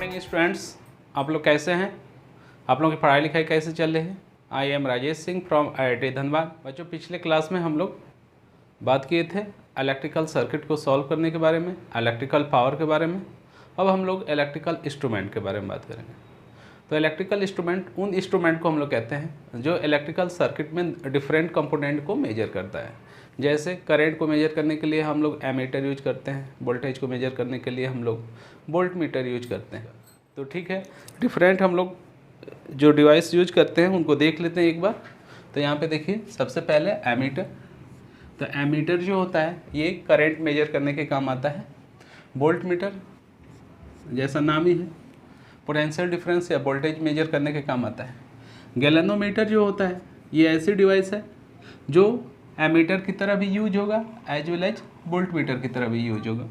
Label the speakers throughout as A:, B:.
A: Morning students, आप लोग कैसे हैं? आप लोगों की पढ़ाई लिखाई कैसे चल रही है? I am Rajesh Singh from IIT Dhanbad. बच्चों, पिछले क्लास में हम लोग बात किए थे इलेक्ट्रिकल सर्किट को सॉल्व करने के बारे में, इलेक्ट्रिकल पावर के बारे में। अब हम लोग इलेक्ट्रिकल इंस्ट्रूमेंट के बारे में बात करेंगे। तो इलेक्ट्रिकल इंस्ट्रूमेंट उन इंस्ट्रूमेंट को हम लोग कहते हैं जो इलेक्ट्रिकल सर्किट में डिफरेंट कंपोनेंट को मेजर करता है। जैसे करंट को मेजर करने के लिए हम लोग एमीटर यूज करते हैं, वोल्टेज को मेजर करने के लिए हम लोग वोल्ट मीटर यूज करते हैं। तो ठीक है, डिफरेंट हम लोग जो डिवाइस यूज करते हैं उनको देख लेते हैं एक बार। तो यहाँ पे देखिए, सबसे पहले एमीटर। तो एमीटर जो होता है ये करंट मेजर करने के काम आता है। वोल्ट मीटर जैसा नाम ही है, पोटेंशियल डिफरेंस या वोल्टेज मेजर करने के काम आता है। गैलेनोमीटर जो होता है ये ऐसी डिवाइस है जो एमीटर की तरह भी यूज होगा as well as voltmeter की तरह भी यूज होगा।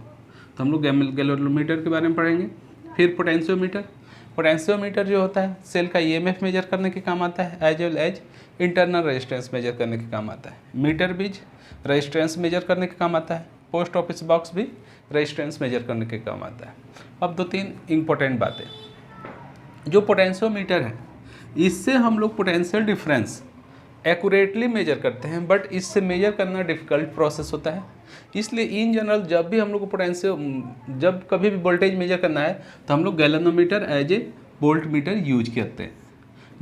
A: तो हम लोग गैलेनोमीटर के बारे में पढ़ेंगे। फिर पोटेंशियोमीटर। पोटेंशियोमीटर जो होता है सेल का EMF मेजर करने के काम आता है as well as internal resistance measure करने के काम आता है। मीटर बीज रेजिस्टेंस मेजर करने के काम आता है। पोस्ट ऑफिस बॉक्स भी रेजिस्टेंस मेजर करने के काम आता है। अब 2-3 इंपॉर्टेंट बातें। जो पोटेंशियोमीटर है इससे हम लोग पोटेंशियल डिफरेंस एक्यूरेटली मेजर करते हैं, बट इससे मेजर करना डिफ़िकल्ट प्रोसेस होता है। इसलिए इन जनरल जब भी हम लोग को पोटेंशियल जब कभी भी वोल्टेज मेजर करना है तो हम लोग galvanometer as a voltmeter use करते हैं।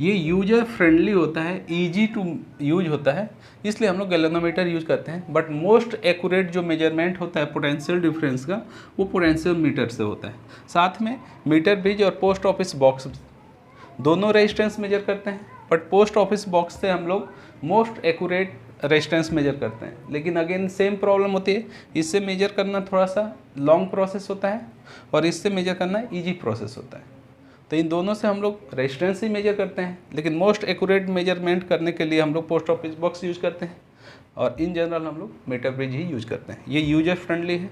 A: ये यूजर फ्रेंडली होता है, ईजी टू यूज होता है, इसलिए हम लोग गैलेनोमीटर यूज करते हैं। बट मोस्ट एक्यूरेट जो मेजरमेंट होता है पोटेंशियल डिफरेंस का वो पोटेंशियल मीटर से होता है। साथ में मीटर ब्रिज और पोस्ट ऑफिस बॉक्स दोनों रेजिस्टेंस मेजर करते हैं, बट पोस्ट ऑफिस बॉक्स से हम लोग मोस्ट एक्यूरेट रेजिस्टेंस मेजर करते हैं। लेकिन अगेन सेम प्रॉब्लम होती है, इससे मेजर करना थोड़ा सा लॉन्ग प्रोसेस होता है और इससे मेजर करना ईजी प्रोसेस होता है। तो इन दोनों से हम लोग रेजिस्टेंस ही मेजर करते हैं, लेकिन मोस्ट एक्यूरेट मेजरमेंट करने के लिए हम लोग पोस्ट ऑफिस बॉक्स यूज करते हैं और इन जनरल हम लोग मीटर ब्रिज ही यूज करते हैं। ये यूजर फ्रेंडली है।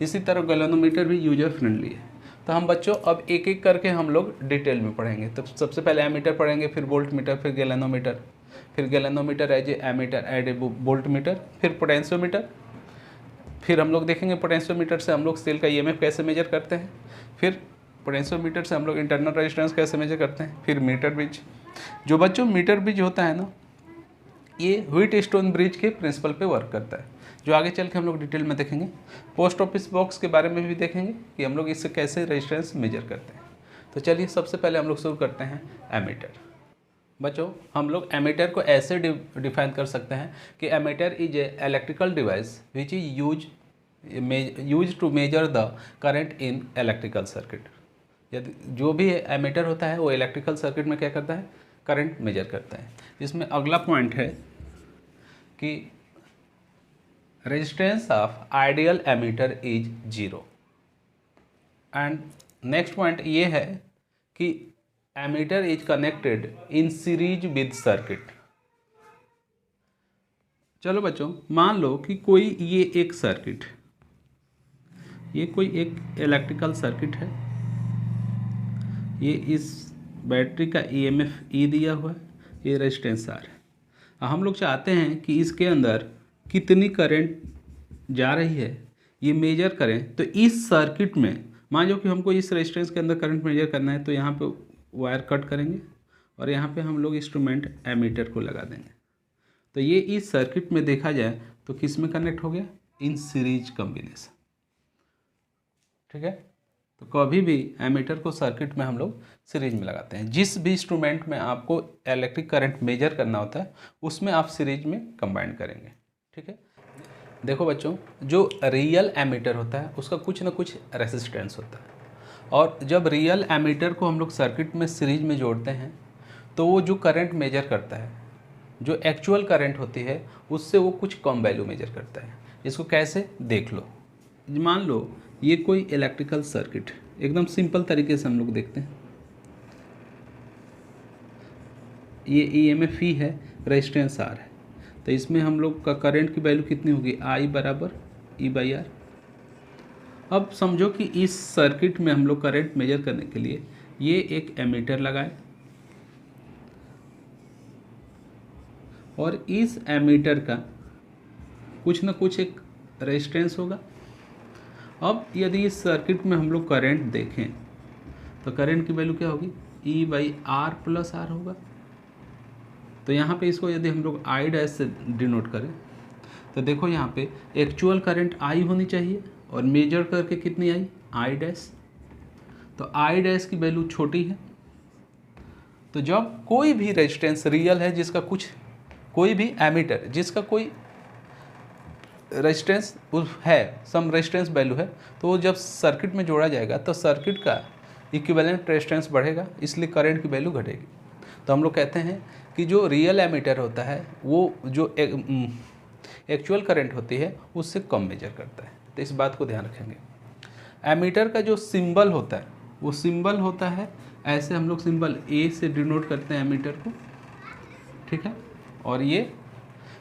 A: इसी तरह गैलेनोमीटर भी यूजर फ्रेंडली है। तो हम बच्चों अब एक एक करके हम लोग डिटेल में पढ़ेंगे। तो सबसे पहले एमीटर पढ़ेंगे, फिर वोल्ट मीटर, फिर गैलेनोमीटर, फिर galvanometer as a ammeter and a voltmeter, फिर पोटेंशियोमीटर। फिर हम लोग देखेंगे पोटेंशियोमीटर से हम लोग सेल का EMF कैसे मेजर करते हैं। फिर पोटेंशियोमीटर से हम लोग इंटरनल रेजिस्टेंस कैसे मेजर करते हैं। फिर मीटर ब्रिज। जो बच्चों मीटर ब्रिज होता है ना, ये व्हीटस्टोन ब्रिज के प्रिंसिपल पे वर्क करता है, जो आगे चल के हम लोग डिटेल में देखेंगे। पोस्ट ऑफिस बॉक्स के बारे में भी देखेंगे कि हम लोग इससे कैसे रेजिस्टेंस मेजर करते हैं। तो चलिए सबसे पहले हम लोग शुरू करते हैं एमीटर। बच्चों, हम लोग एमीटर को ऐसे डिफाइन कर सकते हैं कि ammeter is a electrical device which is use to measure the current in electrical circuit. यदि जो भी एमीटर होता है वो इलेक्ट्रिकल सर्किट में क्या करता है, करंट मेजर करता है। इसमें अगला पॉइंट है कि resistance of ideal ammeter is 0। And next point ये है कि ammeter is connected in series with circuit. चलो बच्चों, मान लो कि कोई ये एक सर्किट, ये कोई एक इलेक्ट्रिकल सर्किट है। ये इस बैटरी का EMF E दिया हुआ है, ये रेजिस्टेंस R है। हम लोग चाहते हैं कि इसके अंदर कितनी करंट जा रही है ये मेजर करें। तो इस सर्किट में मान लो कि हमको इस रेजिस्टेंस के अंदर करंट मेजर करना है, तो यहाँ पे वायर कट करेंगे और यहाँ पे हम लोग इंस्ट्रूमेंट एमीटर को लगा देंगे। तो ये इस सर्किट में देखा जाए तो किस में कनेक्ट हो गया, इन सीरीज कॉम्बिनेशन। ठीक है, तो कभी भी एमीटर को सर्किट में हम लोग सीरीज में लगाते हैं। जिस भी इंस्ट्रूमेंट में आपको इलेक्ट्रिक करंट मेजर करना होता है उसमें आप सीरीज में कंबाइन करेंगे। ठीक है, देखो बच्चों, जो रियल एमीटर होता है उसका कुछ ना कुछ रेसिस्टेंस होता है, और जब रियल एमीटर को हम लोग सर्किट में सीरीज में जोड़ते हैं तो वो जो करंट मेजर करता है, जो एक्चुअल करंट होती है उससे वो कुछ कम वैल्यू मेजर करता है। इसको कैसे देख लो। मान लो ये कोई इलेक्ट्रिकल सर्किट, एकदम सिंपल तरीके से हम लोग देखते हैं। ये EMF E है, रेजिस्टेंस R है। तो इसमें हम लोग का करंट की वैल्यू कितनी होगी, I बराबर E/R। अब समझो कि इस सर्किट में हम लोग करंट मेजर करने के लिए ये एक एमीटर लगाए और इस एमीटर का कुछ ना कुछ एक रेजिस्टेंस होगा। अब यदि इस सर्किट में हम लोग करंट देखें तो करंट की वैल्यू क्या होगी, ई बाई आर प्लस आर होगा। तो यहाँ पे इसको यदि हम लोग आई डैश से डिनोट करें तो देखो यहाँ पे एक्चुअल करंट आई होनी चाहिए और मेजर करके कितनी आई, आई डैश। तो आई डैश की वैल्यू छोटी है। तो जब कोई भी रेजिस्टेंस रियल है जिसका कुछ, कोई भी एमीटर जिसका कोई रेजिस्टेंस है, सम रेजिस्टेंस वैल्यू है, तो वो जब सर्किट में जोड़ा जाएगा तो सर्किट का इक्विवेलेंट रेजिस्टेंस बढ़ेगा, इसलिए करंट की वैल्यू घटेगी। तो हम लोग कहते हैं कि जो रियल एमीटर होता है वो जो एक्चुअल करंट होती है उससे कम मेजर करता है। तो इस बात को ध्यान रखेंगे। एमीटर का जो सिंबल होता है वो सिंबल होता है ऐसे, हम लोग सिंबल ए से डिनोट करते हैं एमीटर को, ठीक है, और ये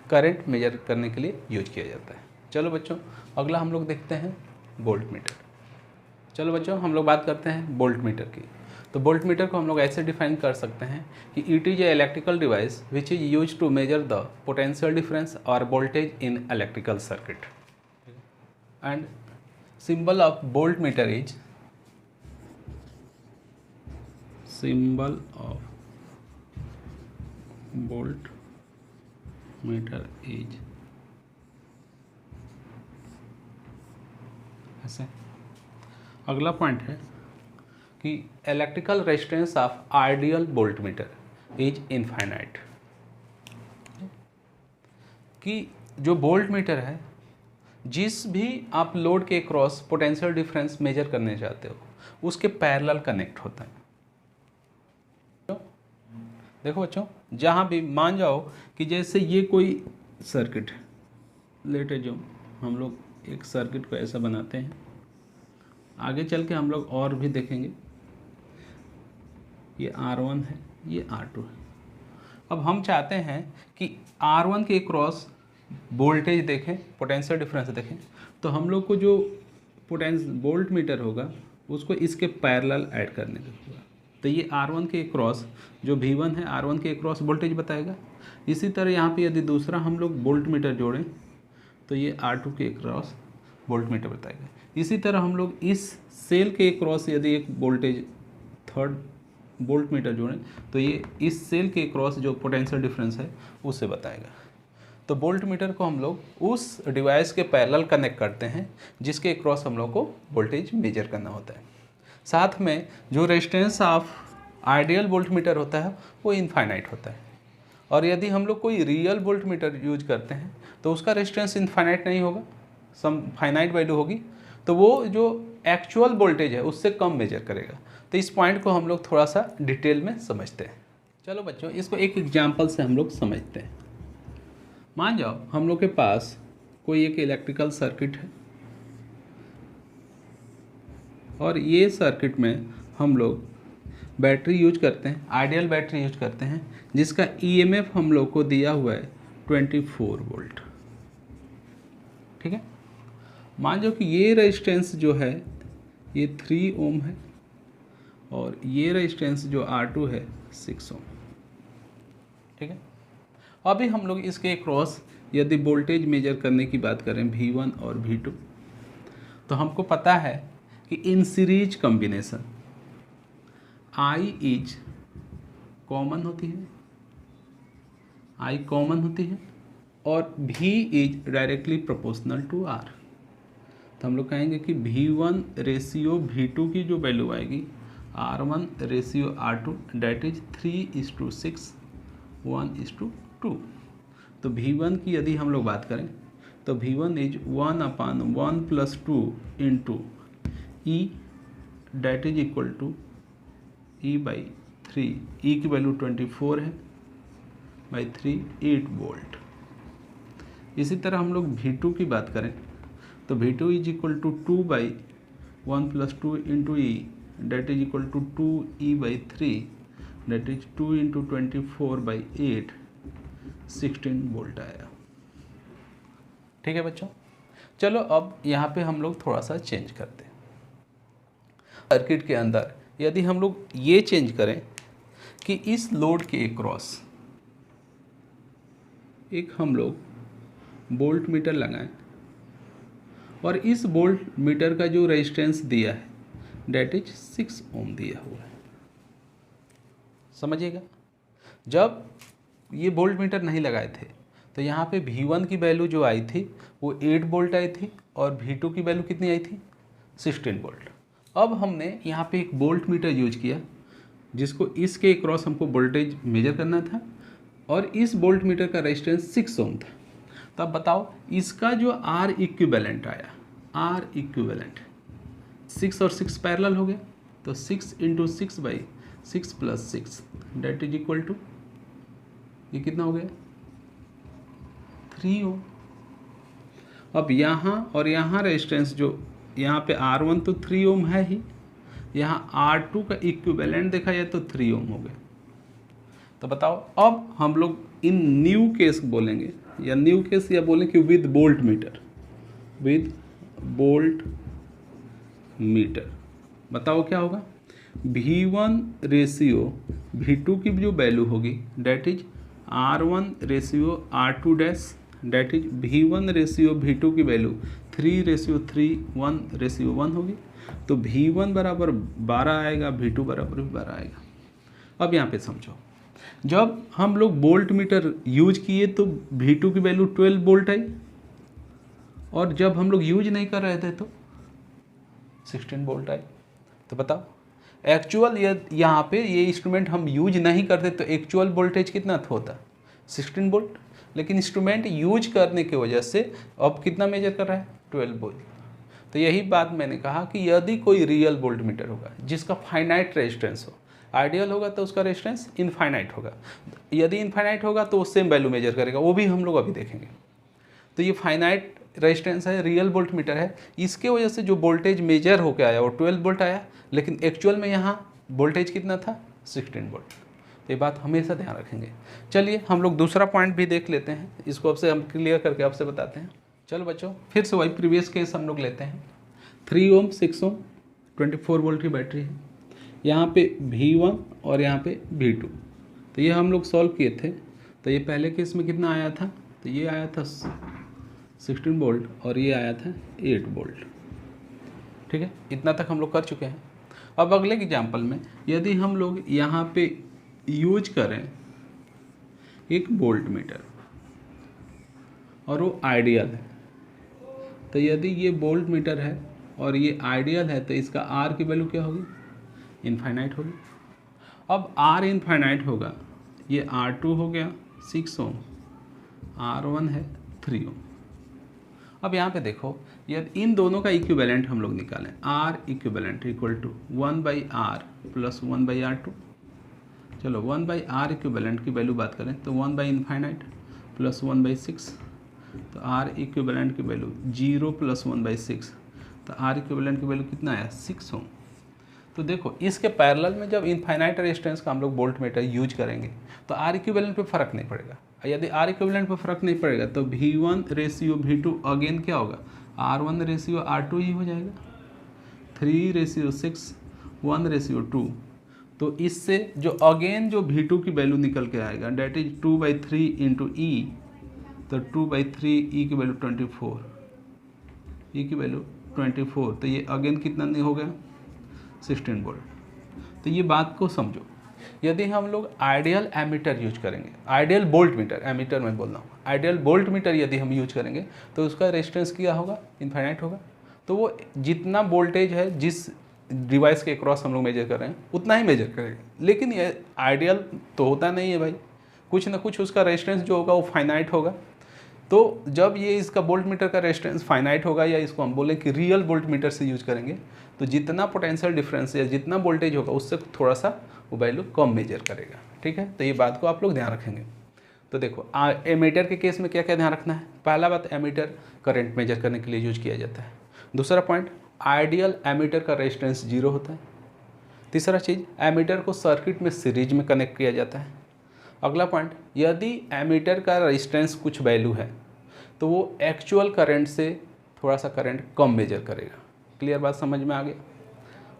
A: करंट मेजर करने के लिए यूज किया जाता है। चलो बच्चों, अगला हम लोग देखते हैं वोल्ट मीटर। चलो बच्चों, हम लोग बात करते हैं वोल्ट मीटर की। तो वोल्ट मीटर को हम लोग ऐसे डिफाइन कर सकते हैं कि it is a electrical device which is use to measure the potential difference और voltage in electrical circuit. And symbol of voltmeter is, symbol of voltmeter is ऐसे। अगला पॉइंट है कि electrical resistance of ideal voltmeter is infinite. कि जो volt meter है, जिस भी आप लोड के क्रॉस पोटेंशियल डिफरेंस मेजर करने चाहते हो उसके पैरेलल कनेक्ट होता है। देखो बच्चों, जहाँ भी मान जाओ कि जैसे ये कोई सर्किट है, लेटे जो हम लोग एक सर्किट को ऐसा बनाते हैं, आगे चल के हम लोग और भी देखेंगे। ये R1 है, ये R2 है। अब हम चाहते हैं कि R1 के क्रॉस वोल्टेज देखें, पोटेंशियल डिफरेंस देखें, तो हम लोग को जो वोल्ट मीटर होगा उसको इसके पैरेलल ऐड करने का होगा। तो ये R1 के क्रॉस जो V1 है, R1 के क्रॉस वोल्टेज बताएगा। इसी तरह यहाँ पे यदि दूसरा हम लोग वोल्ट मीटर जोड़ें तो ये R2 के क्रॉस वोल्ट मीटर बताएगा। इसी तरह हम लोग इस सेल के क्रॉस यदि एक वोल्टेज थर्ड वोल्ट मीटर जोड़ें तो ये इस सेल के क्रॉस जो पोटेंशियल डिफरेंस है उससे बताएगा। तो वोल्ट मीटर को हम लोग उस डिवाइस के पैरेलल कनेक्ट करते हैं जिसके क्रॉस हम लोग को वोल्टेज मेजर करना होता है। साथ में जो resistance of ideal volt meter होता है वो इनफाइनाइट होता है। और यदि हम लोग कोई रियल वोल्ट मीटर यूज करते हैं तो उसका रेजिस्टेंस इनफाइनाइट नहीं होगा, सम फाइनाइट वैल्यू होगी। तो वो जो एक्चुअल वोल्टेज है उससे कम मेजर करेगा। तो इस पॉइंट को हम लोग थोड़ा सा डिटेल में समझते हैं। चलो बच्चों, इसको एक एग्जाम्पल से हम लोग समझते हैं। मान जाओ हम लोग के पास कोई एक इलेक्ट्रिकल सर्किट है और ये सर्किट में हम लोग बैटरी यूज करते हैं, आइडियल बैटरी यूज करते हैं, जिसका ईएमएफ हम लोग को दिया हुआ है 24 वोल्ट। ठीक है, मान जाओ कि ये रेजिस्टेंस जो है ये 3 ओम है और ये रेजिस्टेंस जो R2 है 6 ओम। ठीक है, अभी हम लोग इसके क्रॉस यदि वोल्टेज मेजर करने की बात करें V1 और V2, तो हमको पता है कि in series combination I is common होती है, I कॉमन होती है और V is directly proportional to R। तो हम लोग कहेंगे कि V1 रेशियो V2 की जो वैल्यू आएगी R1 ratio R2 that is 3:6 1:2। तो V1 की यदि हम लोग बात करें तो V1 is 1/1 + 2 into E that is equal to E/3। E की वैल्यू 24 है बाई 3 8 वोल्ट। इसी तरह हम लोग V2 की बात करें तो V2 is equal to 2/1 + 2 into E that is equal to 2E/3 that is 2 into 24/8 16 volt आया। ठीक है बच्चों, चलो अब यहाँ पे हम लोग थोड़ा सा चेंज करते हैं। सर्किट के अंदर यदि हम लोग ये चेंज करें कि इस लोड के क्रॉस एक हम लोग वोल्ट मीटर लगाएं और इस वोल्ट मीटर का जो रेजिस्टेंस दिया है डेट इज 6 ओम दिया हुआ है। समझिएगा, जब ये वोल्ट मीटर नहीं लगाए थे तो यहाँ पे V1 की वैल्यू जो आई थी वो 8 वोल्ट आई थी और V2 की वैल्यू कितनी आई थी 16 वोल्ट। अब हमने यहाँ पे एक वोल्ट मीटर यूज किया जिसको इसके क्रॉस हमको वोल्टेज मेजर करना था और इस वोल्ट मीटर का रेजिस्टेंस 6 ओम था। तब बताओ इसका जो R इक्विवेलेंट आया, R इक्विवेलेंट 6 और 6 पैरेलल हो गया तो 6 into 6 by 6 plus 6 that is equal to, ये कितना हो गया 3 ओम। अब यहाँ और यहाँ रेजिस्टेंस जो यहाँ पे R1 तो 3 ओम है ही, यहाँ R2 का इक्विवेलेंट देखा जाए तो 3 ओम हो गया। तो बताओ अब हम लोग इन न्यू केस बोलेंगे या न्यू केस या बोलें कि with volt meter, with volt meter बताओ क्या होगा। V1 रेशियो V2 की जो वैल्यू होगी that is R1 ratio R2 dash that is V1 ratio V2 की वैल्यू 3:3 1 रेशियो 1 होगी। तो V1 बराबर 12 आएगा, V2 बराबर भी 12 आएगा। अब यहाँ पे समझो, जब हम लोग वोल्ट मीटर यूज किए तो V2 की वैल्यू 12 वोल्ट आई और जब हम लोग यूज नहीं कर रहे थे तो 16 वोल्ट आई। तो बताओ एक्चुअल यहाँ पे ये इंस्ट्रूमेंट हम यूज नहीं करते तो एक्चुअल वोल्टेज कितना होता 16 वोल्ट, लेकिन इंस्ट्रूमेंट यूज करने की वजह से अब कितना मेजर कर रहा है 12 वोल्ट। तो यही बात मैंने कहा कि यदि कोई रियल वोल्ट मीटर होगा जिसका फाइनाइट रेजिस्टेंस हो, आइडियल होगा तो उसका रेजिस्टेंस इनफाइनाइट होगा, यदि इनफाइनाइट होगा तो वो सेम वैल्यू मेजर करेगा, वो भी हम लोग अभी देखेंगे। तो ये फाइनाइट रेजिस्टेंस है, रियल वोल्ट मीटर है, इसके वजह से जो वोल्टेज मेजर होकर आया वो 12 वोल्ट आया, लेकिन एक्चुअल में यहाँ वोल्टेज कितना था 16 वोल्ट। तो ये बात हमेशा ध्यान रखेंगे। चलिए हम लोग दूसरा पॉइंट भी देख लेते हैं, इसको आपसे हम क्लियर करके आपसे बताते हैं। चलो बच्चों फिर से वही प्रीवियस केस हम लोग लेते हैं। 3 ओम 6 ओम 24 वोल्ट की बैटरी है, यहाँ पे V1 और यहाँ पे V2। तो ये हम लोग सॉल्व किए थे। तो ये पहले केस में कितना आया था, तो ये आया था 16 वोल्ट और ये आया था 8 वोल्ट। ठीक है, इतना तक हम लोग कर चुके हैं। अब अगले एग्जाम्पल में यदि हम लोग यहाँ पे यूज करें एक वोल्ट मीटर और वो आइडियल है, तो यदि ये वोल्ट मीटर है और ये आइडियल है तो इसका R की वैल्यू क्या होगी इनफाइनाइट होगी। अब R इनफाइनाइट होगा, ये R2 हो गया 6 ओम, R1 है 3 ओम। अब यहाँ पे देखो यदि इन दोनों का इक्विवेलेंट हम लोग निकालें, R equivalent equal to 1/R plus 1/R2। चलो 1/R इक्विवेलेंट की वैल्यू बात करें तो 1/इनफाइनाइट प्लस 1/6। तो R इक्विवेलेंट की वैल्यू 0 प्लस 1/6, तो R इक्विवेलेंट की वैल्यू कितना आया 6 ओम। तो देखो इसके पैरेलल में जब इनफाइनाइट रेजिस्टेंस का हम लोग वोल्ट मीटर यूज करेंगे तो R इक्विवेलेंट पे फ़र्क नहीं पड़ेगा। यदि R इक्विवेलेंट पे फ़र्क नहीं पड़ेगा तो V1 रेशियो V2 अगेन क्या होगा R1 रेशियो R2 ही हो जाएगा, 3:6 1:2। तो इससे जो अगेन जो V2 की वैल्यू निकल के आएगा डेट इज 2/3 इंटू E। तो 2/3 E की वैल्यू 24, E की वैल्यू 24। तो ये अगेन कितना नहीं हो गया 16 वोल्ट। तो ये बात को समझो, यदि हम लोग आइडियल एमीटर यूज करेंगे, आइडियल वोल्ट मीटर, एमीटर में बोल रहा हूँ, आइडियल वोल्ट मीटर यदि हम यूज करेंगे तो उसका रेजिस्टेंस क्या होगा इनफाइनाइट होगा। तो वो जितना वोल्टेज है जिस डिवाइस के क्रॉस हम लोग मेजर कर रहे हैं उतना ही मेजर करेगा, लेकिन ये आइडियल तो होता नहीं है भाई, कुछ ना कुछ उसका रेजिस्टेंस जो होगा वो फाइनाइट होगा। तो जब ये इसका वोल्ट मीटर का रेजिस्टेंस फाइनाइट होगा या इसको हम बोलें कि रियल वोल्ट मीटर से यूज करेंगे तो जितना पोटेंशियल डिफरेंस या जितना वोल्टेज होगा उससे थोड़ा सा वो वैल्यू कम मेजर करेगा। ठीक है, तो ये बात को आप लोग ध्यान रखेंगे। तो देखो एमीटर के केस में क्या क्या ध्यान रखना है। पहला बात, एमीटर करंट मेजर करने के लिए यूज किया जाता है। दूसरा पॉइंट, आइडियल एमीटर का रेजिस्टेंस 0 होता है। तीसरा चीज़, एमीटर को सर्किट में सीरीज में कनेक्ट किया जाता है। अगला पॉइंट, यदि एमीटर का रेजिस्टेंस कुछ वैल्यू है तो वो एक्चुअल करंट से थोड़ा सा करंट कम मेजर करेगा। क्लियर बात समझ में आ गया।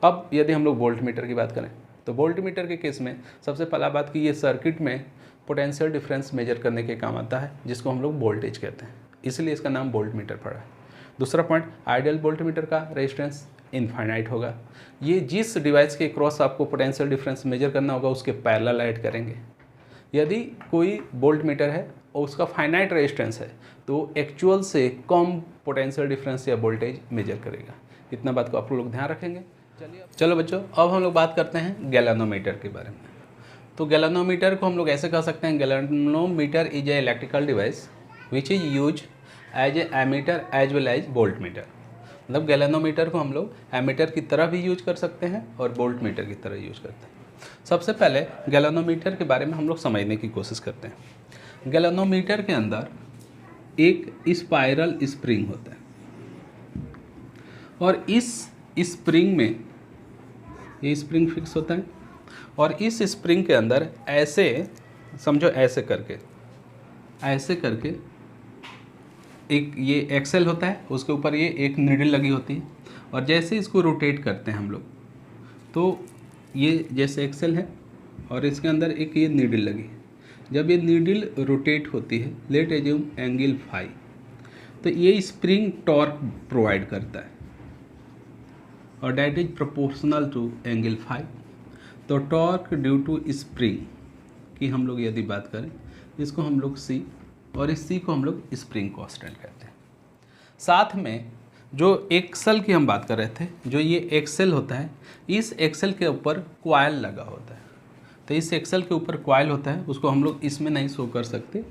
A: अब यदि हम लोग वोल्ट मीटर की बात करें तो वोल्ट मीटर के केस में सबसे पहला बात कि ये सर्किट में पोटेंशियल डिफरेंस मेजर करने के काम आता है जिसको हम लोग वोल्टेज कहते हैं, इसलिए इसका नाम वोल्ट मीटर पड़ा है। दूसरा पॉइंट, आइडियल वोल्टमीटर का रेजिस्टेंस इनफाइनाइट होगा। ये जिस डिवाइस के क्रॉस आपको पोटेंशियल डिफरेंस मेजर करना होगा उसके पैरेलल ऐड करेंगे। यदि कोई वोल्टमीटर है और उसका फाइनाइट रेजिस्टेंस है तो एक्चुअल से कम पोटेंशियल डिफरेंस या वोल्टेज मेजर करेगा। इतना बात को आप लोग ध्यान रखेंगे। चलो बच्चों, अब हम लोग बात करते हैं गैल्वेनोमीटर के बारे में। तो गैल्वेनोमीटर को हम लोग ऐसे कह सकते हैं, galvanometer is a electrical device which is use as a ammeter as well as voltmeter. मतलब गैल्वेनोमीटर को हम लोग एमीटर की तरह भी यूज कर सकते हैं और वोल्टमीटर की तरह यूज करते हैं। सबसे पहले गैल्वेनोमीटर के बारे में हम लोग समझने की कोशिश करते हैं। गैल्वेनोमीटर के अंदर एक स्पाइरल स्प्रिंग होता है और इस स्प्रिंग में ये स्प्रिंग फिक्स होता है और इस स्प्रिंग के अंदर ऐसे समझो, ऐसे करके एक ये एक्सेल होता है, उसके ऊपर ये एक नीडल लगी होती है और जैसे इसको रोटेट करते हैं हम लोग तो ये जैसे एक्सेल है और इसके अंदर एक ये नीडल लगी है। जब ये नीडल रोटेट होती है, लेट एज्यूम एंगल फाई, तो ये स्प्रिंग टॉर्क प्रोवाइड करता है और that is proportional to angle phi. तो टॉर्क ड्यू टू स्प्रिंग की हम लोग यदि बात करें, इसको हम लोग सी और इस सी को हम लोग स्प्रिंग कांस्टेंट कहते हैं। साथ में जो एक्सेल की हम बात कर रहे थे, जो ये एक्सेल होता है, इस एक्सेल के ऊपर कॉइल लगा होता है। तो इस एक्सेल के ऊपर कॉइल होता है, उसको हम लोग इसमें नहीं शो कर सकते।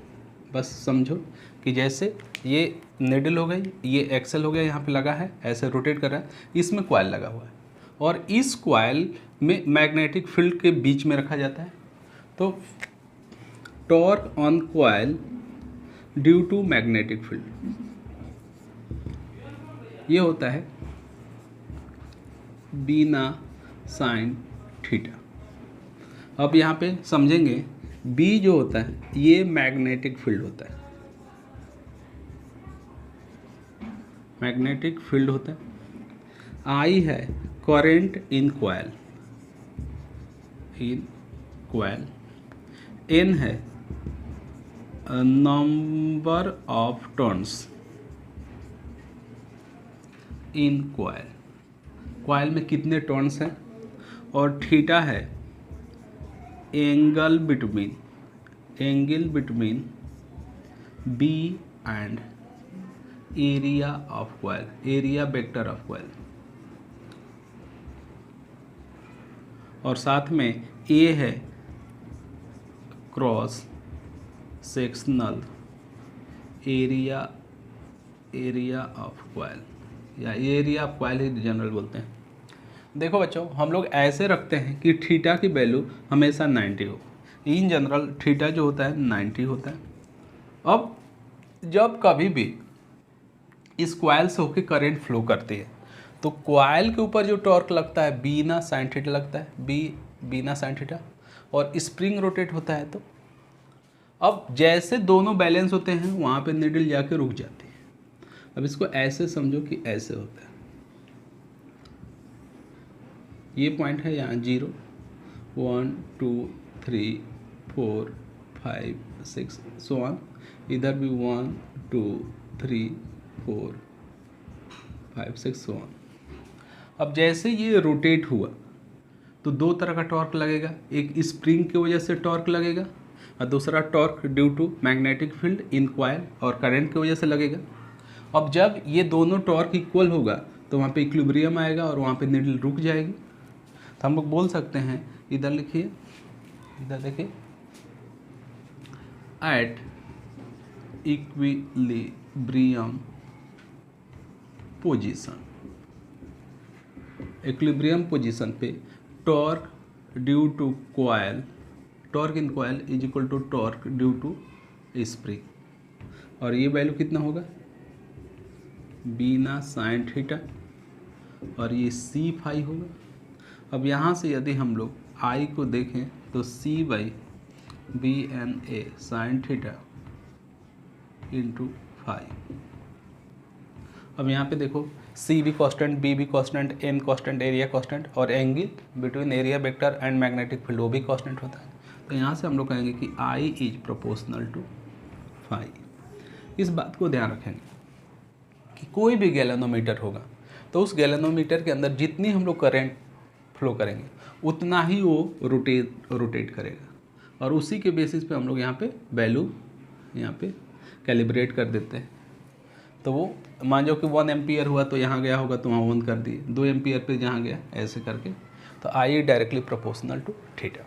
A: बस समझो कि जैसे ये नीडल हो गई, ये एक्सेल हो गया, यहाँ पे लगा है, ऐसे रोटेट कर रहा है, इसमें कॉइल लगा हुआ है और इस कॉइल में मैग्नेटिक फील्ड के बीच में रखा जाता है। तो torque on coil due to magnetic field ये होता है बीना साइन थीटा। अब यहाँ पे समझेंगे, बी जो होता है ये मैग्नेटिक फील्ड होता है, मैग्नेटिक फील्ड होता है। आई है करंट इन कॉइल, एन है number of turns in coil, coil में कितने टर्न्स हैं, और थीटा है angle between B and area of coil, area vector of coil. और साथ में ए है cross sectional area of coil, या एरिया ऑफ कॉइल ही जनरल बोलते हैं। देखो बच्चों, हम लोग ऐसे रखते हैं कि थीटा की वैल्यू हमेशा 90 हो। इन जनरल थीटा जो होता है 90 होता है। अब जब कभी भी इस कॉइल से होकर करंट फ्लो करती है तो कॉइल के ऊपर जो टॉर्क लगता है बीना साइन थीटा लगता है, बीना साइन थीटा, और स्प्रिंग रोटेट होता है। तो अब जैसे दोनों बैलेंस होते हैं वहाँ पे नीडल जाके रुक जाती है। अब इसको ऐसे समझो कि ऐसे होता है, ये पॉइंट है यहाँ 0 1 2 3 4 5 6 सो ऑन, इधर भी 1 2 3 4 5 6 सो ऑन। अब जैसे ये रोटेट हुआ तो दो तरह का टॉर्क लगेगा, एक स्प्रिंग की वजह से टॉर्क लगेगा और दूसरा torque due to magnetic field in coil और करंट की वजह से लगेगा। अब जब ये दोनों टॉर्क इक्वल होगा तो वहाँ पे इक्विलिब्रियम आएगा और वहाँ पे नीडल रुक जाएगी। तो हम लोग बोल सकते हैं, इधर लिखिए, इधर देखिए, एट इक्विलिब्रियम पोजीशन पे torque due to coil, torque in coil is equal to torque due to spring, और ये वैल्यू कितना होगा बीना साइन थीटा और ये सी फाई होगा। अब यहाँ से यदि हम लोग आई को देखें तो C by B N A sine theta into phi. अब यहाँ पे देखो, सी भी कॉन्स्टेंट, बी भी constant, N constant, area constant, और angle between area vector and magnetic field वो भी कॉन्स्टेंट होता है। तो यहाँ से हम लोग कहेंगे कि I is proportional to phi. इस बात को ध्यान रखेंगे कोई भी गैल्वेनोमीटर होगा तो उस गैल्वेनोमीटर के अंदर जितनी हम लोग करंट फ्लो करेंगे उतना ही वो रोटेट करेगा और उसी के बेसिस पे हम लोग यहाँ पे वैल्यू यहाँ पे कैलिब्रेट कर देते हैं। तो वो मान लो कि 1 एम्पियर हुआ तो यहाँ गया होगा तो वहाँ 1 कर दिए, 2 एम्पियर पे जहाँ गया ऐसे करके, तो I directly proportional to theta.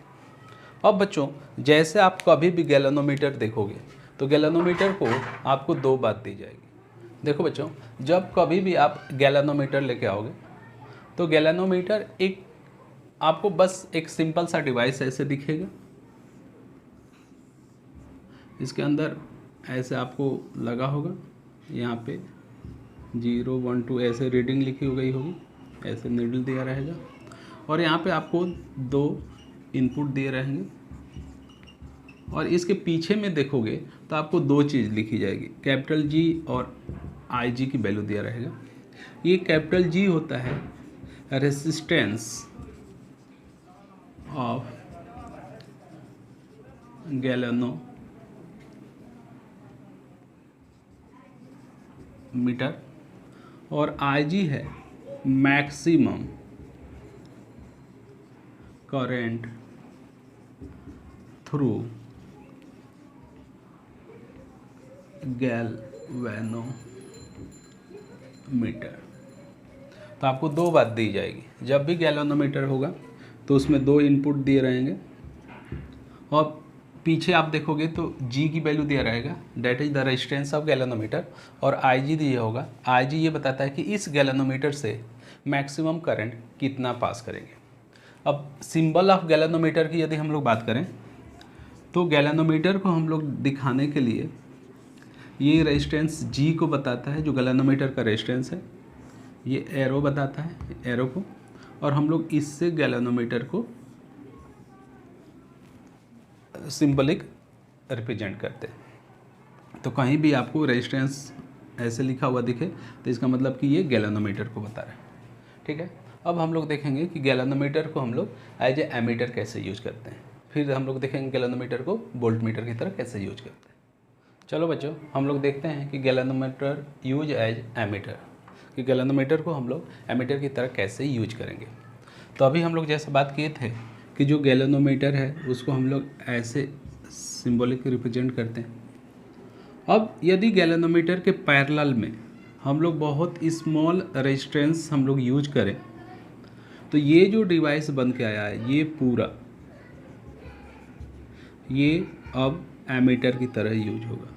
A: अब बच्चों जैसे आप कभी भी गैल्वेनोमीटर देखोगे तो गैल्वेनोमीटर को आपको 2 बात दी जाएगी। देखो बच्चों, जब कभी भी आप गैल्वेनोमीटर लेके आओगे तो गैल्वेनोमीटर एक आपको बस एक सिंपल सा डिवाइस ऐसे दिखेगा, इसके अंदर ऐसे आपको लगा होगा, यहाँ पे 0 1 2 ऐसे रीडिंग लिखी हो गई होगी, ऐसे नीडल दिया रहेगा और यहाँ पे आपको 2 इनपुट दिए रहेंगे और इसके पीछे में देखोगे तो आपको 2 चीज़ लिखी जाएगी, कैपिटल जी और आई जी की वैल्यू दिया रहेगा। ये कैपिटल जी होता है रेसिस्टेंस ऑफ गैल्वेनोमीटर और आई जी है मैक्सिमम करंट थ्रू गैल्वेनोमीटर। तो आपको 2 बात दी जाएगी, जब भी गैल्वेनोमीटर होगा तो उसमें 2 इनपुट दिए रहेंगे और पीछे आप देखोगे तो G की वैल्यू दिया रहेगा, that is the resistance of galvanometer, और IG दिया होगा। IG ये बताता है कि इस गैल्वेनोमीटर से मैक्सिमम करंट कितना पास करेंगे। अब सिंबल ऑफ गैल्वेनोमीटर की यदि हम लोग बात करें तो गैल्वेनोमीटर को हम लोग दिखाने के लिए ये रेजिस्टेंस G को बताता है, जो गैल्वेनोमीटर का रेजिस्टेंस है, ये एरो बताता है एरो को, और हम लोग इससे गैल्वेनोमीटर को सिंबलिक रिप्रेजेंट करते हैं। तो कहीं भी आपको रेजिस्टेंस ऐसे लिखा हुआ दिखे तो इसका मतलब कि ये गैल्वेनोमीटर को बता रहा है। ठीक है, अब हम लोग देखेंगे कि गैल्वेनोमीटर को हम लोग एज ए एमीटर कैसे यूज करते हैं, फिर हम लोग देखेंगे गैल्वेनोमीटर को वोल्टमीटर की तरह कैसे यूज करते हैं। चलो बच्चों, हम लोग देखते हैं कि गैल्वेनोमीटर यूज एज एमीटर, कि गैल्वेनोमीटर को हम लोग एमीटर की तरह कैसे यूज करेंगे। तो अभी हम लोग जैसे बात किए थे कि जो गैल्वेनोमीटर है उसको हम लोग ऐसे सिंबॉलिक रिप्रेजेंट करते हैं। अब यदि गैल्वेनोमीटर के पैरेलल में हम लोग बहुत स्मॉल रेजिस्टेंस हम लोग यूज करें तो ये जो डिवाइस बन के आया है ये पूरा ये अब एमीटर की तरह यूज होगा।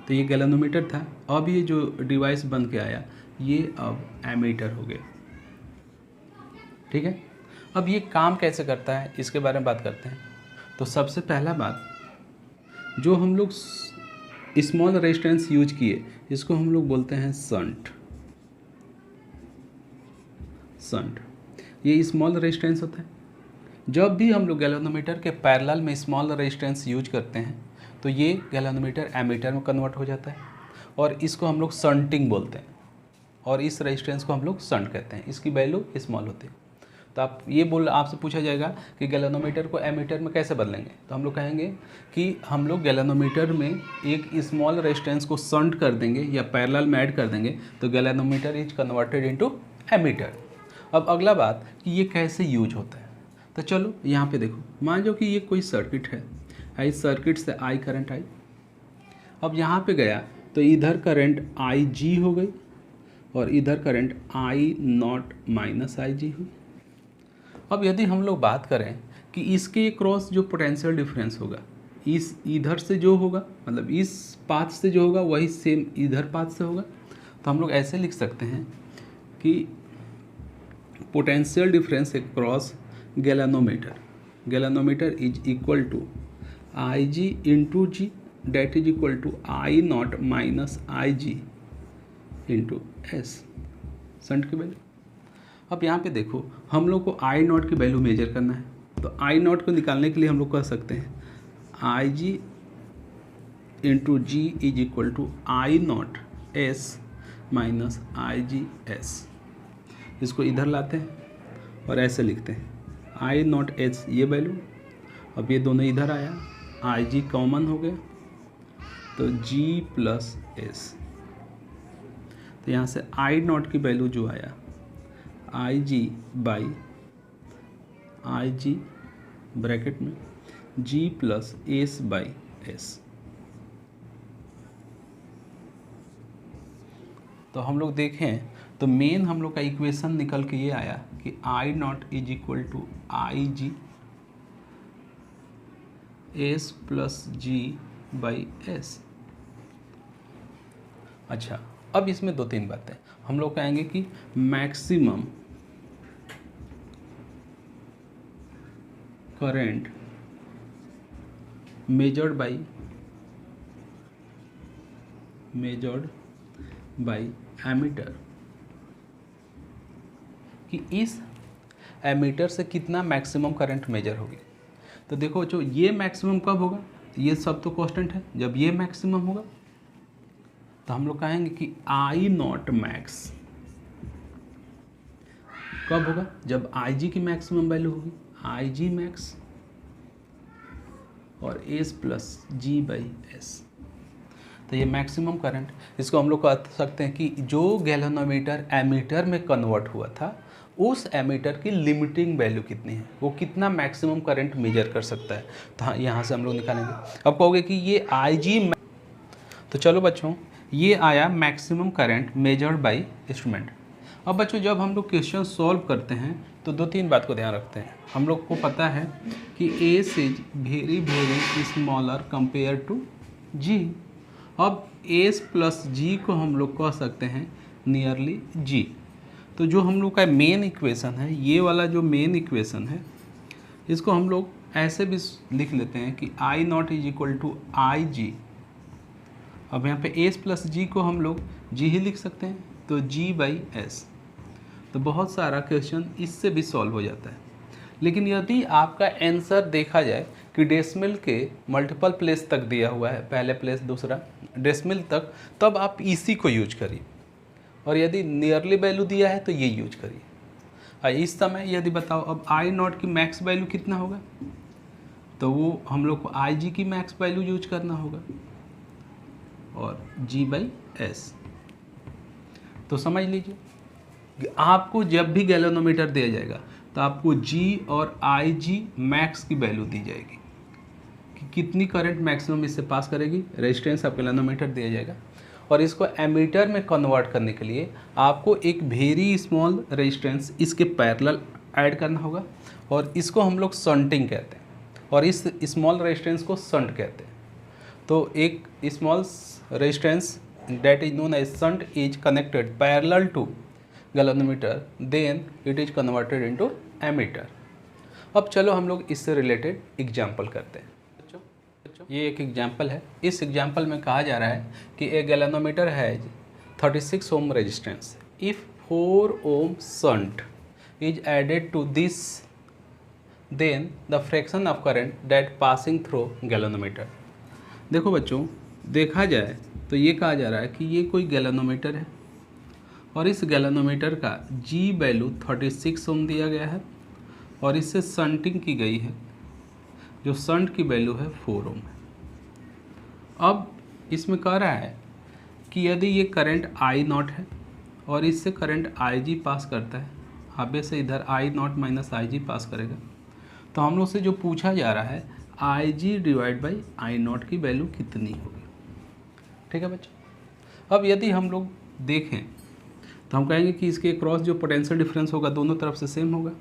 A: तो ये गैल्वेनोमीटर था, अब ये जो डिवाइस बन के आया ये अब एमीटर हो गया। ठीक है, अब ये काम कैसे करता है इसके बारे में बात करते हैं। तो सबसे पहला बात, जो हम लोग स्मॉल रेजिस्टेंस यूज किए इसको हम लोग बोलते हैं शंट। ये स्मॉल रेजिस्टेंस होता है। जब भी हम लोग गैल्वेनोमीटर के पैरेलल में स्मॉल रेजिस्टेंस यूज करते हैं तो ये गैल्वेनोमीटर एमीटर में कन्वर्ट हो जाता है और इसको हम लोग शंटिंग बोलते हैं, और इस रेजिस्टेंस को हम लोग शंट कहते हैं, इसकी वैल्यू स्मॉल होती है। तो आप ये आपसे पूछा जाएगा कि गैल्वेनोमीटर को एमीटर में कैसे बदलेंगे, तो हम लोग कहेंगे कि हम लोग गैल्वेनोमीटर में एक स्मॉल रेजिस्टेंस को शंट कर देंगे या पैरेलल में ऐड कर देंगे तो galvanometer is converted into ammeter. अब अगला बात कि ये कैसे यूज होता है, तो चलो यहाँ पे देखो, मान लो कि ये कोई सर्किट है, इस सर्किट से आई करंट आई, अब यहाँ पे गया तो इधर करंट आई जी हो गई और इधर current I naught minus I जी हुई। अब यदि हम लोग बात करें कि इसके क्रॉस जो पोटेंशियल डिफरेंस होगा, इस इधर से जो होगा, मतलब इस पाथ से जो होगा वही सेम इधर पाथ से होगा, तो हम लोग ऐसे लिख सकते हैं कि potential difference across galvanometer is equal to I G into G, that is equal to I naught minus I G into S, shunt की वैल्यू। अब यहाँ पे देखो, हम लोग को आई नॉट की वैल्यू मेजर करना है, तो आई नॉट को निकालने के लिए हम लोग कह सकते हैं I G into G is equal to I naught S minus I G S. इसको इधर लाते हैं और ऐसे लिखते हैं आई नॉट एस ये वैल्यू, अब ये दोनों इधर आया, आई जी कॉमन हो गया तो जी प्लस एस। तो यहाँ से आई नॉट की वैल्यू जो आया आई G by I ji bracket में जी प्लस एस बाई एस। तो हम लोग देखें तो मेन हम लोग का इक्वेशन निकल के ये आया कि I naught is equal to I G S plus G by S. अच्छा, अब इसमें दो तीन बातें हम लोग कहेंगे कि maximum current measured by ammeter, कि इस एमीटर से कितना मैक्सिमम करंट मेजर होगी। तो देखो जो ये मैक्सिमम कब होगा, ये सब तो कांस्टेंट है, जब ये मैक्सिमम होगा तो हम लोग कहेंगे कि आई नॉट मैक्स कब होगा, जब आई जी की मैक्सिमम वैल्यू होगी आई जी मैक्स और S plus G by S. तो ये मैक्सिमम करंट, इसको हम लोग कह सकते हैं कि जो गैल्वेनोमीटर एमीटर में कन्वर्ट हुआ था उस एमीटर की लिमिटिंग वैल्यू कितनी है, वो कितना मैक्सिमम करंट मेजर कर सकता है। तो हाँ, यहाँ से हम लोग निकालेंगे। अब कहोगे कि ये आई जी, तो चलो बच्चों ये आया maximum current measured by instrument. अब बच्चों जब हम लोग क्वेश्चन सॉल्व करते हैं तो दो तीन बात को ध्यान रखते हैं। हम लोग को पता है कि S is very very smaller compare to G. अब एस प्लस जी को हम लोग कह सकते हैं नियरली जी। तो जो हम लोग का मेन इक्वेशन है, ये वाला जो मेन इक्वेशन है, इसको हम लोग ऐसे भी लिख लेते हैं कि I naught is equal to I जी। अब यहाँ पे एस प्लस जी को हम लोग जी ही लिख सकते हैं, तो जी बाई एस। तो बहुत सारा क्वेश्चन इससे भी सॉल्व हो जाता है। लेकिन यदि आपका आंसर देखा जाए कि डेसिमल के मल्टीपल प्लेस तक दिया हुआ है, पहले प्लेस दूसरा डेसिमल तक, तब आप इसी को यूज करिए। और यदि नियरली वैल्यू दिया है तो ये यूज करिए। इस समय यदि बताओ अब आई नॉट की मैक्स वैल्यू कितना होगा, तो वो हम लोग को आई जी की मैक्स वैल्यू यूज करना होगा और जी बाई एस। तो समझ लीजिए आपको जब भी गैल्वेनोमीटर दिया जाएगा तो आपको जी और आई जी मैक्स की वैल्यू दी जाएगी कि कितनी करंट मैक्सिमम इससे पास करेगी, रेजिस्टेंस ऑफ गैल्वेनोमीटर दिया जाएगा। और इसको एमीटर में कन्वर्ट करने के लिए आपको एक वेरी स्मॉल रेजिस्टेंस इसके पैरेलल ऐड करना होगा और इसको हम लोग शंटिंग कहते हैं और इस स्मॉल रेजिस्टेंस को शंट कहते हैं। तो एक small resistance that is known as shunt is connected parallel to galvanometer, then it is converted into ammeter। अब चलो हम लोग इससे रिलेटेड एग्जाम्पल करते हैं। ये एक एग्जाम्पल है। इस एग्जाम्पल में कहा जा रहा है कि a galvanometer has 36 ohm resistance. If 4 ohm shunt is added to this, then the fraction of current that passing through galvanometer. देखो बच्चों, देखा जाए तो ये कहा जा रहा है कि ये कोई गैल्वेनोमीटर है और इस गैल्वेनोमीटर का जी वैल्यू 36 ओम दिया गया है और इससे शंटिंग की गई है, जो शंट की वैल्यू है 4 ओम है। अब इसमें कह रहा है कि यदि ये करंट आई नॉट है और इससे करंट आई जी पास करता है, आगे से इधर आई नॉट माइनस आई जी पास करेगा, तो हम लोग से जो पूछा जा रहा है आई जी डिवाइड बाई आई नॉट की वैल्यू कितनी होगी। ठीक है बच्चों। अब यदि हम लोग देखें तो हम कहेंगे कि इसके क्रॉस जो पोटेंशियल डिफरेंस होगा दोनों तरफ से सेम होगा।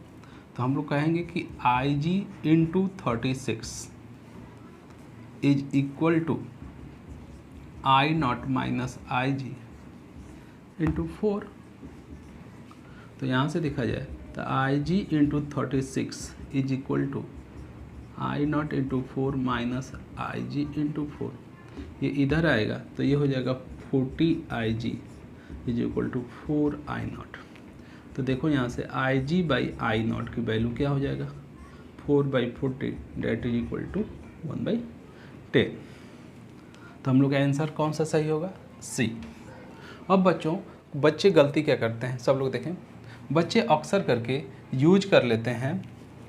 A: तो हम लोग कहेंगे कि I G into 36 is equal to I naught minus I G into 4। तो यहाँ से देखा जाए तो I G into 36 is equal to I naught into 4 minus I G into 4। ये इधर आएगा तो ये हो जाएगा 40 I G is equal to 4 I naught. तो देखो यहाँ से I G by I naught की वैल्यू क्या हो जाएगा, 4/40 डेट इज इक्वल टू 1/10। तो हम लोग का आंसर कौन सा सही होगा, सी। अब बच्चों बच्चे गलती क्या करते हैं, सब लोग देखें, बच्चे अक्सर करके यूज कर लेते हैं,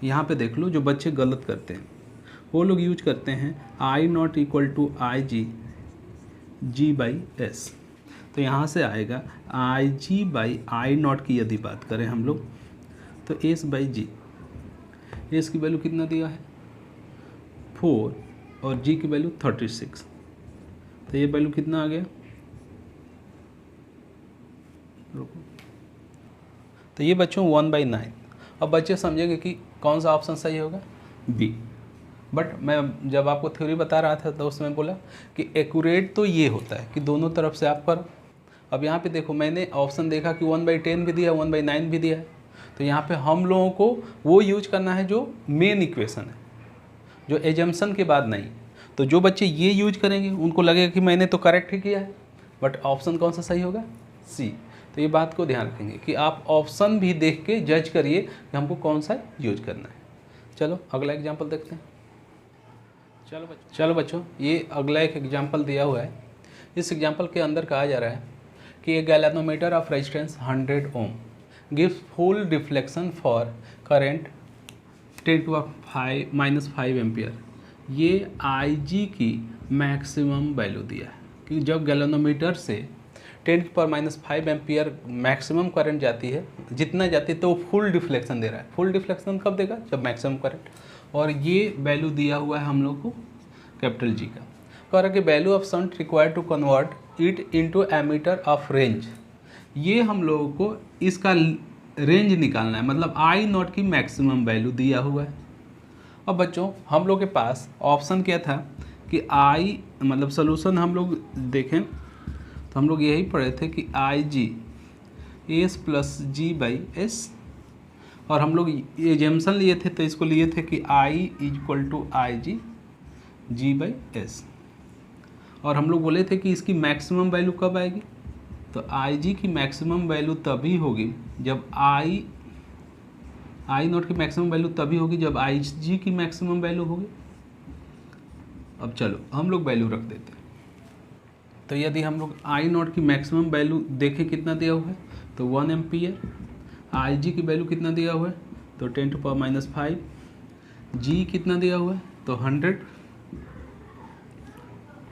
A: यहाँ पे देख लो जो बच्चे गलत करते हैं वो लोग यूज करते हैं I naught equal to I G G by S. तो यहाँ से आएगा आई जी बाई आई नॉट की यदि बात करें हम लोग तो एस बाई जी, एस की वैल्यू कितना दिया है 4 और जी की वैल्यू 36, तो ये वैल्यू कितना आ गया, रुको, तो ये बच्चों 1/9। अब बच्चे समझेंगे कि कौन सा ऑप्शन सही होगा, बी। बट मैं जब आपको थ्योरी बता रहा था तो उसमें बोला कि एक्यूरेट तो ये होता है कि दोनों तरफ से आप करो। अब यहाँ पे देखो मैंने ऑप्शन देखा कि 1/10 भी दिया, 1/9 भी दिया है, तो यहाँ पे हम लोगों को वो यूज करना है जो मेन इक्वेशन है, जो एजम्पशन के बाद नहीं। तो जो बच्चे ये यूज करेंगे उनको लगेगा कि मैंने तो करेक्ट ही किया है, बट ऑप्शन कौन सा सही होगा, सी। तो ये बात को ध्यान रखेंगे कि आप ऑप्शन भी देख के जज करिए कि हमको कौन सा यूज करना है। चलो अगला एग्जाम्पल देखते हैं। चलो बच्चों ये अगला एक एग्जाम्पल दिया हुआ है। इस एग्जाम्पल के अंदर कहा जा रहा है कि a galvanometer of resistance 100 ohm gives full deflection for current 10⁻⁻5 ampere. ये IG की मैक्सिमम वैल्यू दिया है कि जब गैल्वेनोमीटर से 10⁻⁻5 एम्पियर मैक्सिमम करंट जाती है, जितना जाती है तो वो फुल डिफ्लेक्शन दे रहा है। फुल डिफ्लेक्शन कब देगा, जब मैक्सिमम करंट, और ये वैल्यू दिया हुआ है हम लोग को कैपिटल जी का। कह रहा है कि value of shunt required to convert it into ammeter of range. ये हम लोगों को इसका रेंज निकालना है, मतलब आई नॉट की मैक्सिमम वैल्यू दिया हुआ है। अब बच्चों हम लोग के पास ऑप्शन क्या था कि आई मतलब सोल्यूशन हम लोग देखें तो हम लोग यही पढ़े थे कि I G S plus G by S, और हम लोग एजम्पशन लिए थे तो इसको लिए थे कि I equal to I G G by S, और हम लोग बोले थे कि इसकी मैक्सिमम वैल्यू कब आएगी, तो आई जी की मैक्सिमम वैल्यू तभी होगी जब आई नॉट की मैक्सिमम वैल्यू तभी होगी जब आई जी की मैक्सिमम वैल्यू होगी। अब चलो हम लोग वैल्यू रख देते हैं। तो यदि हम लोग आई नॉट की मैक्सिमम वैल्यू देखें कितना दिया हुआ है तो 1 एम्पियर, आई जी की वैल्यू कितना दिया हुआ है तो 10⁻⁵, जी कितना दिया हुआ है तो 100,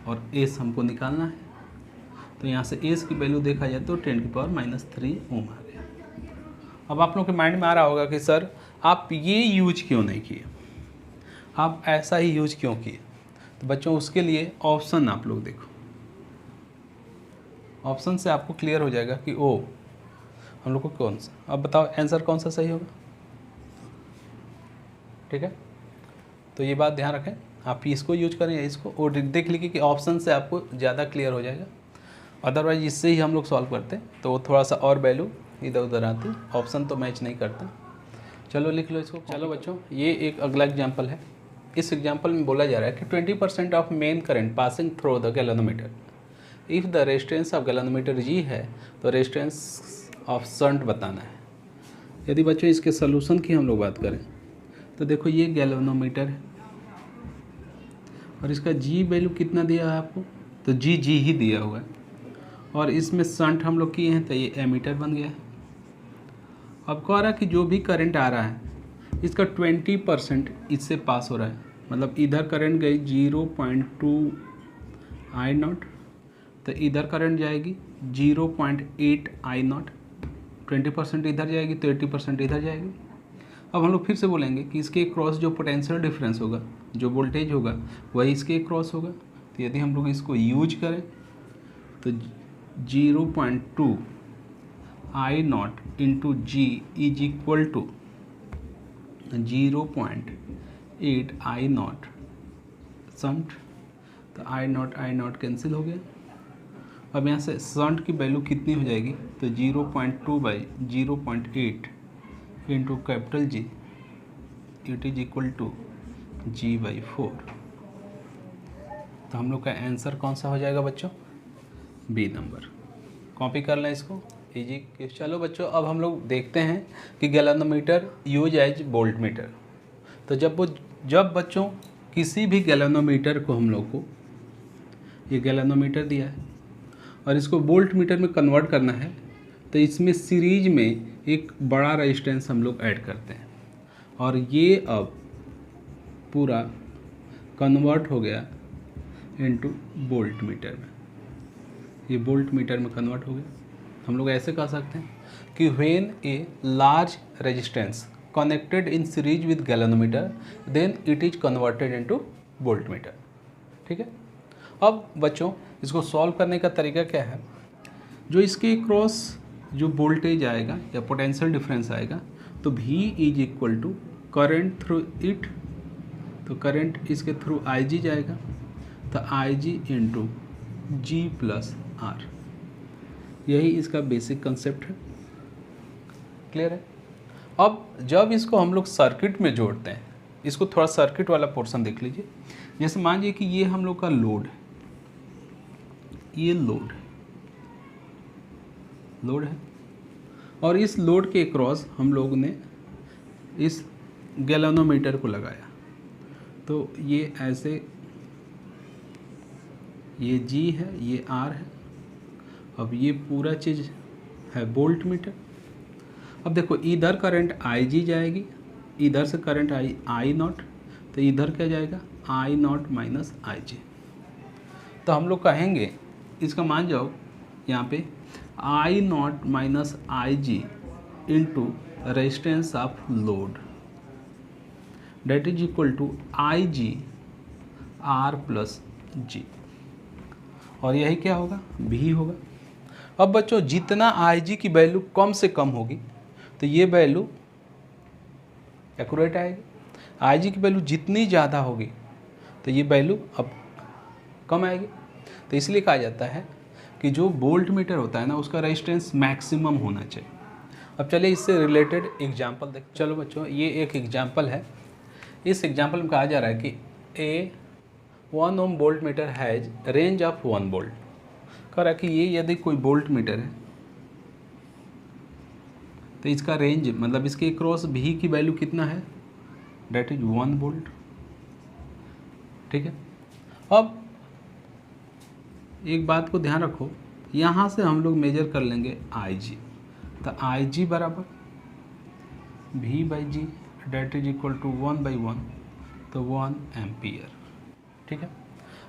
A: और एस हमको निकालना है। तो यहाँ से एस की वैल्यू देखा जाए तो 10⁻³ ओम आ गया। अब आप लोग के माइंड में आ रहा होगा कि सर आप ये यूज क्यों नहीं किए, आप ऐसा ही यूज क्यों किए। तो बच्चों उसके लिए ऑप्शन आप लोग देखो, ऑप्शन से आपको क्लियर हो जाएगा कि ओ हम लोग को कौन सा। अब बताओ आंसर कौन सा सही होगा, ठीक है। तो ये बात ध्यान रखें, आप इसको यूज करें या इसको, और देख लीजिए कि ऑप्शन से आपको ज़्यादा क्लियर हो जाएगा। अदरवाइज इससे ही हम लोग सॉल्व करते तो वो थोड़ा सा और वैल्यू इधर उधर आती, ऑप्शन तो मैच नहीं करता। चलो लिख लो इसको। चलो बच्चों ये एक अगला एग्जाम्पल है। इस एग्जाम्पल में बोला जा रहा है कि 20% of main current passing through the galvanometer, if the resistance of galvanometer G है तो रेजिस्टेंस ऑफ शंट बताना है। यदि बच्चों इसके सोल्यूशन की हम लोग बात करें तो देखो ये गैल्वेनोमीटर है और इसका जी वैल्यू कितना दिया है आपको, तो जी ही दिया हुआ है, और इसमें शंट हम लोग किए हैं तो ये एमीटर बन गया है। अब कह रहा कि जो भी करंट आ रहा है इसका 20% इससे पास हो रहा है, मतलब इधर करंट गई 0.2 आई नॉट, तो इधर करंट जाएगी 0.8 आई नॉट, 20% इधर जाएगी तो 80% इधर जाएगी। अब हम लोग फिर से बोलेंगे कि इसके क्रॉस जो पोटेंशियल डिफरेंस होगा, जो वोल्टेज होगा वही इसके क्रॉस होगा। तो यदि हम लोग इसको यूज करें तो 0.2 I naught into G is equal to 0.8 I naught shunt, तो आई नॉट कैंसिल हो गया। अब यहाँ से शंट की वैल्यू कितनी हो जाएगी तो 0.2 by 0.8 into capital G, it is equal to G/4। तो हम लोग का आंसर कौन सा हो जाएगा बच्चों, बी नंबर। कॉपी कर लें इसको, इजी। चलो बच्चों अब हम लोग देखते हैं कि galvanometer use as voltmeter. तो जब बच्चों किसी भी गैल्वेनोमीटर को हम लोग को, ये गैल्वेनोमीटर दिया है और इसको वोल्ट मीटर में कन्वर्ट करना है, तो इसमें सीरीज में एक बड़ा रेजिस्टेंस हम लोग ऐड करते हैं, और ये अब पूरा कन्वर्ट हो गया इनटू वोल्ट मीटर में। ये वोल्ट मीटर में कन्वर्ट हो गया। हम लोग ऐसे कह सकते हैं कि when a large resistance connected in series with galvanometer then it is converted into voltmeter. ठीक है। अब बच्चों इसको सॉल्व करने का तरीका क्या है, जो इसके क्रॉस जो वोल्टेज आएगा या पोटेंशियल डिफरेंस आएगा तो V is equal to current through it, तो करंट इसके थ्रू IG जाएगा तो IG into G plus R. यही इसका बेसिक कंसेप्ट है। क्लियर है। अब जब इसको हम लोग सर्किट में जोड़ते हैं, इसको थोड़ा सर्किट वाला पोर्शन देख लीजिए। जैसे मान लीजिए कि ये हम लोग का लोड है, ये लोड है और इस लोड के क्रॉस हम लोग ने इस गैल्वेनोमीटर को लगाया, तो ये ऐसे, ये G है, ये R है। अब ये पूरा चीज़ है वोल्ट मीटर। अब देखो इधर करंट IG जाएगी, इधर से करंट I नॉट, तो इधर क्या जाएगा I नॉट माइनस IG। तो हम लोग कहेंगे इसका मान जाओ यहाँ पे I naught minus IG into resistance of load that is equal to IG R plus G, और यही क्या होगा V होगा। अब बच्चों जितना IG की वैल्यू कम से कम होगी तो ये वैल्यू एक्यूरेट आएगी, IG की वैल्यू जितनी ज़्यादा होगी तो ये वैल्यू अब कम आएगी। तो इसलिए कहा जाता है कि जो वोल्ट मीटर होता है ना उसका रेजिस्टेंस मैक्सिमम होना चाहिए। अब चलिए इससे रिलेटेड एग्जांपल देख। चलो बच्चों ये एक एग्जांपल है। इस एग्जांपल में कहा जा रहा है कि a 1 ohm volt meter has range of 1 volt. कह रहा है कि ये यदि कोई वोल्ट मीटर है तो इसका रेंज मतलब इसके क्रॉस V की वैल्यू कितना है, डेट इज 1 वोल्ट। ठीक है। अब एक बात को ध्यान रखो, यहाँ से हम लोग मेजर कर लेंगे IG, तो IG बराबर V by G that is equal to 1/1, तो 1 एम्पियर। ठीक है।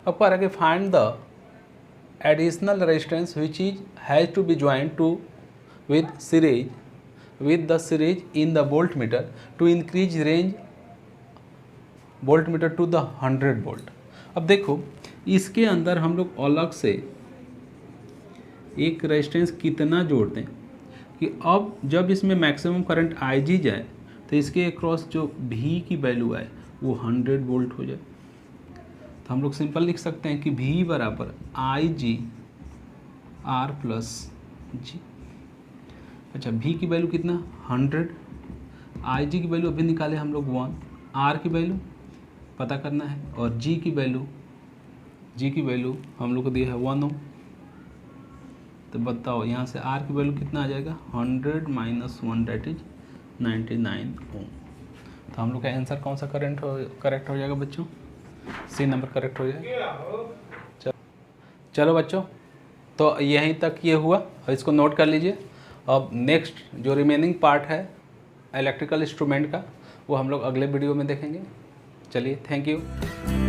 A: अब कह रहा है कि find the additional resistance which is has to be joint to with the series in the voltmeter to increase range voltmeter to the 100 volt. अब देखो इसके अंदर हम लोग अलग से एक रेजिस्टेंस कितना जोड़ते हैं कि अब जब इसमें मैक्सिमम करंट IG जाए तो इसके अक्रॉस जो V की वैल्यू आए वो 100 वोल्ट हो जाए। तो हम लोग सिंपल लिख सकते हैं कि V बराबर IG R प्लस G। अच्छा V की वैल्यू कितना 100, IG की वैल्यू अभी निकाले हम लोग 1, R की वैल्यू पता करना है और G की वैल्यू हम लोग को दिया है 1 ओम। तो बताओ यहाँ से R की वैल्यू कितना आ जाएगा 100 माइनस 1 डेट इज 99 ओम। तो हम लोग का आंसर कौन सा करेक्ट हो जाएगा बच्चों, C नंबर करेक्ट हो जाएगा। चलो बच्चों तो यहीं तक ये हुआ और इसको नोट कर लीजिए। अब नेक्स्ट जो रिमेनिंग पार्ट है इलेक्ट्रिकल इंस्ट्रूमेंट का वो हम लोग अगले वीडियो में देखेंगे। चलिए थैंक यू।